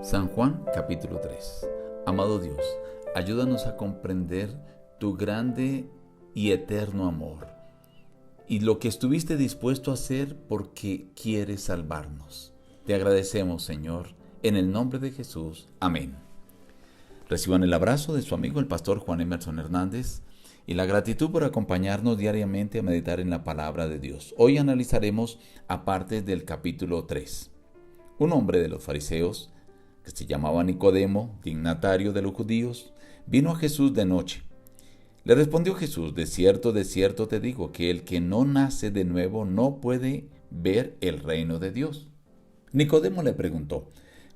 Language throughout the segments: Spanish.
San Juan capítulo 3. Amado Dios, ayúdanos a comprender tu grande y eterno amor y lo que estuviste dispuesto a hacer porque quieres salvarnos. Te agradecemos, Señor, en el nombre de Jesús. Amén. Reciban el abrazo de su amigo el pastor Juan Emerson Hernández y la gratitud por acompañarnos diariamente a meditar en la palabra de Dios. Hoy analizaremos partes del capítulo 3. Un hombre de los fariseos, que se llamaba Nicodemo, dignatario de los judíos, vino a Jesús de noche. Le respondió Jesús: de cierto te digo, que el que no nace de nuevo no puede ver el reino de Dios. Nicodemo le preguntó: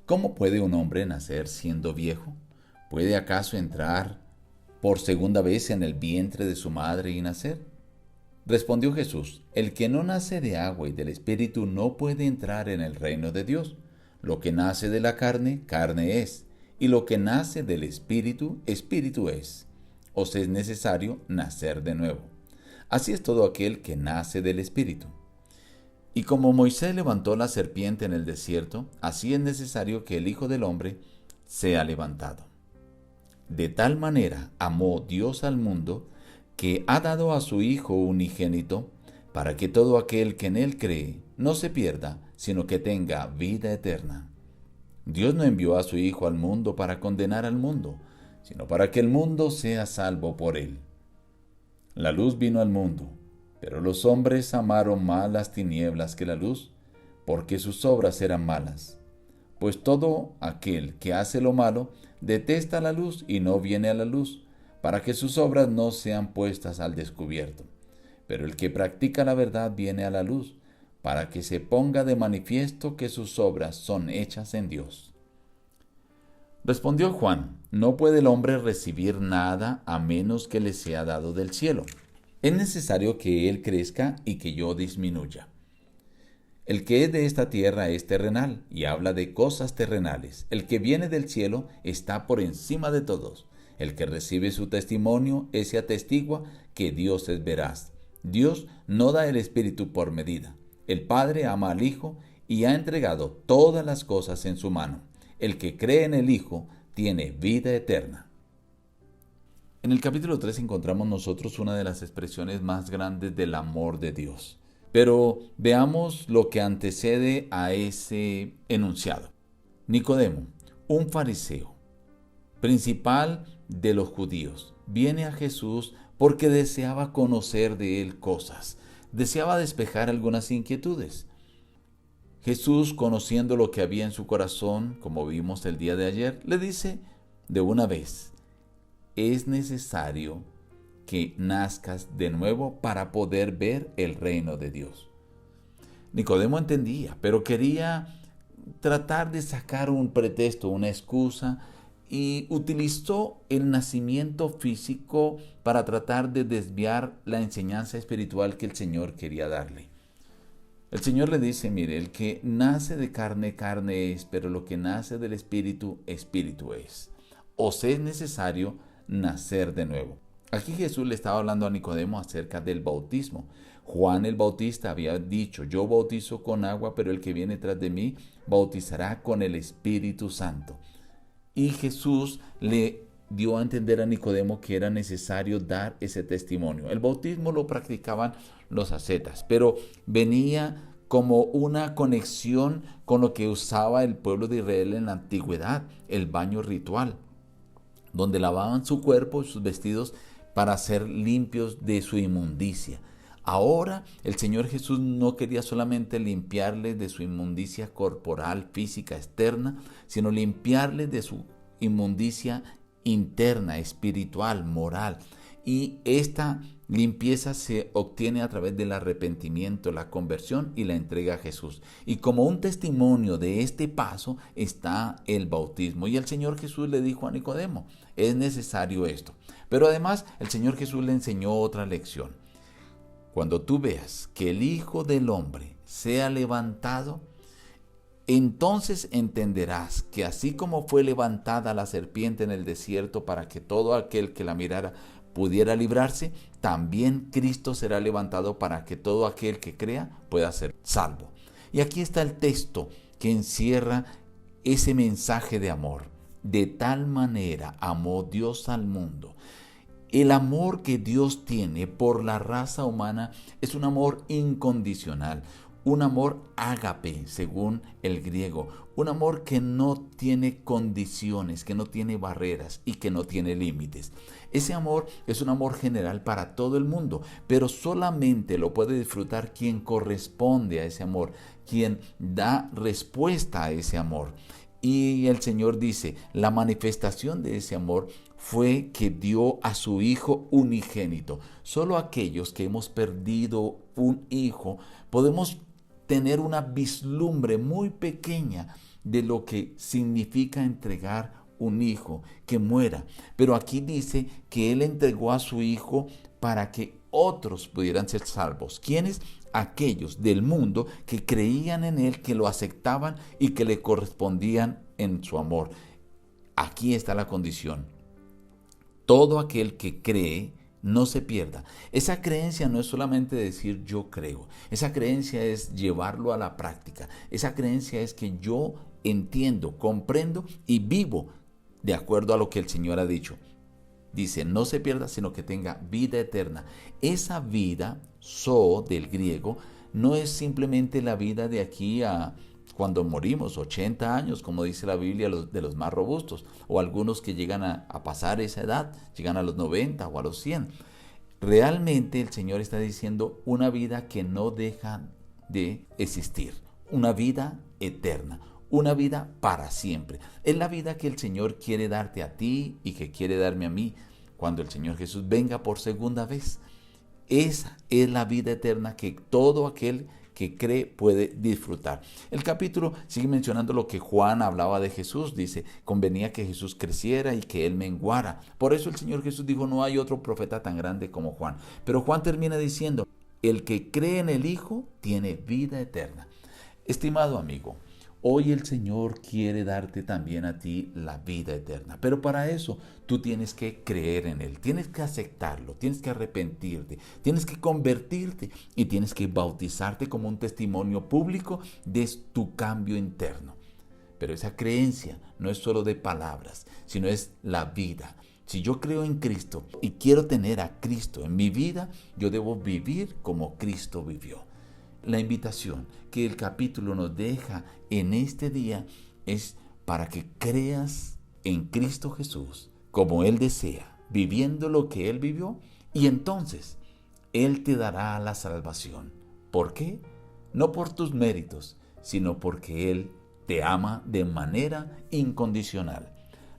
¿cómo puede un hombre nacer siendo viejo? ¿Puede acaso entrar por segunda vez en el vientre de su madre y nacer? Respondió Jesús: el que no nace de agua y del Espíritu no puede entrar en el reino de Dios. Lo que nace de la carne, carne es, y lo que nace del Espíritu, Espíritu es. Os es necesario nacer de nuevo. Así es todo aquel que nace del Espíritu. Y como Moisés levantó la serpiente en el desierto, así es necesario que el Hijo del Hombre sea levantado. De tal manera amó Dios al mundo, que ha dado a su Hijo unigénito, para que todo aquel que en él cree no se pierda, sino que tenga vida eterna. Dios no envió a su Hijo al mundo para condenar al mundo, sino para que el mundo sea salvo por él. La luz vino al mundo, pero los hombres amaron más las tinieblas que la luz, porque sus obras eran malas. Pues todo aquel que hace lo malo detesta la luz y no viene a la luz, para que sus obras no sean puestas al descubierto. Pero el que practica la verdad viene a la luz, para que se ponga de manifiesto que sus obras son hechas en Dios. Respondió Juan: no puede el hombre recibir nada a menos que le sea dado del cielo. Es necesario que él crezca y que yo disminuya. El que es de esta tierra es terrenal y habla de cosas terrenales. El que viene del cielo está por encima de todos. El que recibe su testimonio, ese atestigua que Dios es veraz. Dios no da el Espíritu por medida. El Padre ama al Hijo y ha entregado todas las cosas en su mano. El que cree en el Hijo tiene vida eterna. En el capítulo 3 encontramos nosotros una de las expresiones más grandes del amor de Dios. Pero veamos lo que antecede a ese enunciado. Nicodemo, un fariseo, principal de los judíos, viene a Jesús porque deseaba conocer de él cosas. Deseaba despejar algunas inquietudes. Jesús, conociendo lo que había en su corazón, como vimos el día de ayer, le dice de una vez: es necesario que nazcas de nuevo para poder ver el reino de Dios. Nicodemo entendía, pero quería tratar de sacar un pretexto, una excusa, y utilizó el nacimiento físico para tratar de desviar la enseñanza espiritual que el Señor quería darle. El Señor le dice: mire, el que nace de carne, carne es, pero lo que nace del Espíritu, Espíritu es. Os es necesario nacer de nuevo. Aquí Jesús le estaba hablando a Nicodemo acerca del bautismo. Juan el Bautista había dicho: yo bautizo con agua, pero el que viene tras de mí bautizará con el Espíritu Santo. Y Jesús le dio a entender a Nicodemo que era necesario dar ese testimonio. El bautismo lo practicaban los ascetas, pero venía como una conexión con lo que usaba el pueblo de Israel en la antigüedad, el baño ritual, donde lavaban su cuerpo y sus vestidos para ser limpios de su inmundicia. Ahora el Señor Jesús no quería solamente limpiarles de su inmundicia corporal, física, externa, sino limpiarles de su inmundicia interna, espiritual, moral. Y esta limpieza se obtiene a través del arrepentimiento, la conversión y la entrega a Jesús. Y como un testimonio de este paso está el bautismo. Y el Señor Jesús le dijo a Nicodemo: es necesario esto. Pero además el Señor Jesús le enseñó otra lección. Cuando tú veas que el Hijo del Hombre sea levantado, entonces entenderás que así como fue levantada la serpiente en el desierto para que todo aquel que la mirara pudiera librarse, también Cristo será levantado para que todo aquel que crea pueda ser salvo. Y aquí está el texto que encierra ese mensaje de amor. De tal manera amó Dios al mundo. El amor que Dios tiene por la raza humana es un amor incondicional, un amor ágape, según el griego, un amor que no tiene condiciones, que no tiene barreras y que no tiene límites. Ese amor es un amor general para todo el mundo, pero solamente lo puede disfrutar quien corresponde a ese amor, quien da respuesta a ese amor. Y el Señor dice, la manifestación de ese amor fue que dio a su Hijo unigénito. Solo aquellos que hemos perdido un hijo podemos tener una vislumbre muy pequeña de lo que significa entregar un hijo que muera. Pero aquí dice que Él entregó a su Hijo para que otros pudieran ser salvos. ¿Quiénes? Aquellos del mundo que creían en Él, que lo aceptaban y que le correspondían en su amor. Aquí está la condición. Todo aquel que cree no se pierda. Esa creencia no es solamente decir yo creo. Esa creencia es llevarlo a la práctica. Esa creencia es que yo entiendo, comprendo y vivo de acuerdo a lo que el Señor ha dicho. Dice, no se pierda, sino que tenga vida eterna. Esa vida, zoe del griego, no es simplemente la vida de aquí a cuando morimos, 80 años, como dice la Biblia, de los más robustos, o algunos que llegan a pasar esa edad, llegan a los 90 o a los 100. Realmente el Señor está diciendo una vida que no deja de existir, una vida eterna, una vida para siempre. Es la vida que el Señor quiere darte a ti y que quiere darme a mí cuando el Señor Jesús venga por segunda vez. Esa es la vida eterna que todo aquel que cree puede disfrutar. El capítulo sigue mencionando lo que Juan hablaba de Jesús. Dice, convenía que Jesús creciera y que Él menguara. Por eso el Señor Jesús dijo, no hay otro profeta tan grande como Juan. Pero Juan termina diciendo, el que cree en el Hijo tiene vida eterna. Estimado amigo, hoy el Señor quiere darte también a ti la vida eterna. Pero para eso tú tienes que creer en Él, tienes que aceptarlo, tienes que arrepentirte, tienes que convertirte y tienes que bautizarte como un testimonio público de tu cambio interno. Pero esa creencia no es solo de palabras, sino es la vida. Si yo creo en Cristo y quiero tener a Cristo en mi vida, yo debo vivir como Cristo vivió. La invitación que el capítulo nos deja en este día es para que creas en Cristo Jesús como Él desea, viviendo lo que Él vivió, y entonces Él te dará la salvación. ¿Por qué? No por tus méritos, sino porque Él te ama de manera incondicional.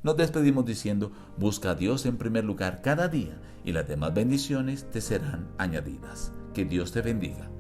Nos despedimos diciendo, busca a Dios en primer lugar cada día y las demás bendiciones te serán añadidas. Que Dios te bendiga.